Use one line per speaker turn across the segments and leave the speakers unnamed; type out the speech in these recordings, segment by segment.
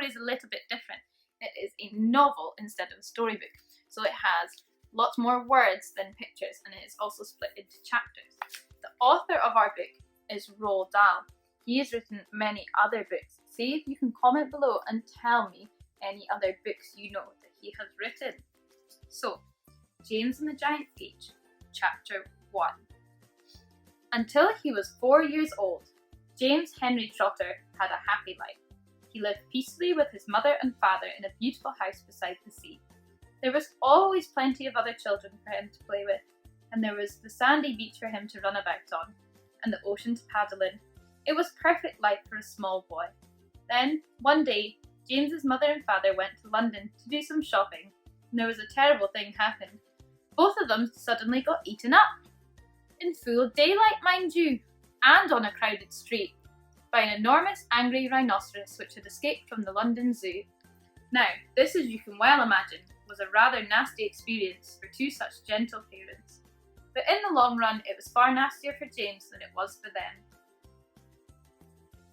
story is a little bit different. It is a novel instead of a storybook, so it has lots more words than pictures, and it is also split into chapters. The author of our book is Roald Dahl. He has written many other books. See if you can comment below and tell me any other books you know that he has written. So, James and the Giant Peach, Chapter 1. Until he was 4 years old, James Henry Trotter had a happy life. He lived peacefully with his mother and father in a beautiful house beside the sea. There was always plenty of other children for him to play with, and there was the sandy beach for him to run about on, and the ocean to paddle in. It was perfect life for a small boy. Then, one day, James's mother and father went to London to do some shopping, and there was a terrible thing happened. Both of them suddenly got eaten up. In full daylight, mind you, and on a crowded street, by an enormous angry rhinoceros which had escaped from the London Zoo. Now, this, as you can well imagine, was a rather nasty experience for two such gentle parents. But in the long run, it was far nastier for James than it was for them.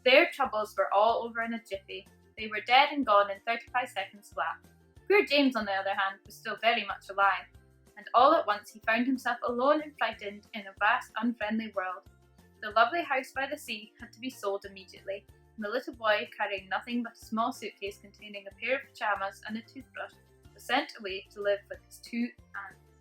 Their troubles were all over in a jiffy. They were dead and gone in 35 seconds flat. Poor James, on the other hand, was still very much alive, and all at once he found himself alone and frightened in a vast, unfriendly world. The lovely house by the sea had to be sold immediately, and the little boy, carrying nothing but a small suitcase containing a pair of pyjamas and a toothbrush, was sent away to live with his two aunts.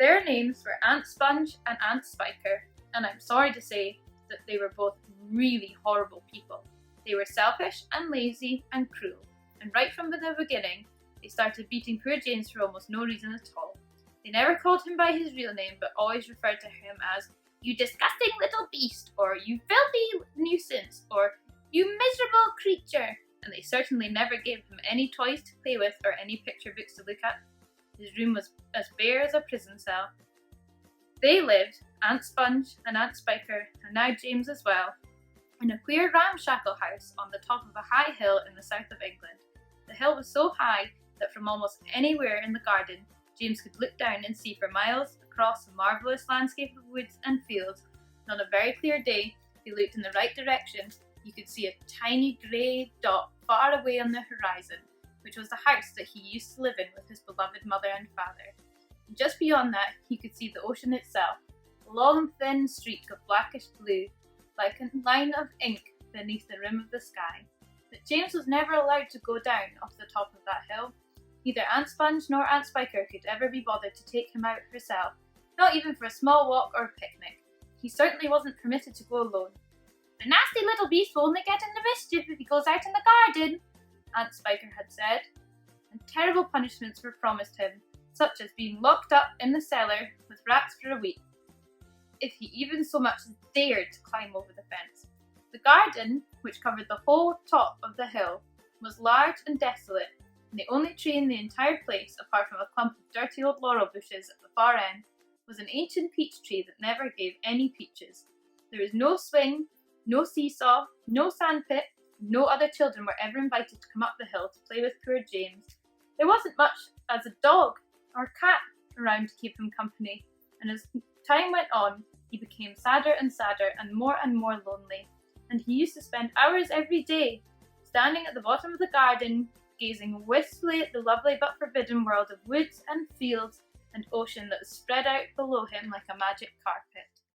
Their names were Aunt Sponge and Aunt Spiker, and I'm sorry to say that they were both really horrible people. They were selfish and lazy and cruel, and right from the beginning, they started beating poor James for almost no reason at all. They never called him by his real name, but always referred to him as "you disgusting little beast," or "you filthy nuisance," or "you miserable creature," and they certainly never gave him any toys to play with or any picture books to look at. His room was as bare as a prison cell. They lived, Aunt Sponge and Aunt Spiker, and now James as well, in a queer ramshackle house on the top of a high hill in the south of England. The hill was so high that from almost anywhere in the garden, James could look down and see for miles across a marvellous landscape of woods and fields, and on a very clear day, if you looked in the right direction, you could see a tiny grey dot far away on the horizon, which was the house that he used to live in with his beloved mother and father. And just beyond that, he could see the ocean itself, a long thin streak of blackish blue, like a line of ink beneath the rim of the sky. But James was never allowed to go down off the top of that hill. Neither Aunt Sponge nor Aunt Spiker could ever be bothered to take him out herself, not even for a small walk or a picnic. He certainly wasn't permitted to go alone. "The nasty little beast will only get into mischief if he goes out in the garden," Aunt Spiker had said, and terrible punishments were promised him, such as being locked up in the cellar with rats for a week, if he even so much as dared to climb over the fence. The garden, which covered the whole top of the hill, was large and desolate, and the only tree in the entire place, apart from a clump of dirty old laurel bushes at the far end, was an ancient peach tree that never gave any peaches. There was no swing, no seesaw, no sandpit, no other children were ever invited to come up the hill to play with poor James. There wasn't much as a dog or cat around to keep him company, and as time went on, he became sadder and sadder and more lonely, and he used to spend hours every day standing at the bottom of the garden, gazing wistfully at the lovely but forbidden world of woods and fields and ocean that was spread out below him like a magic carpet.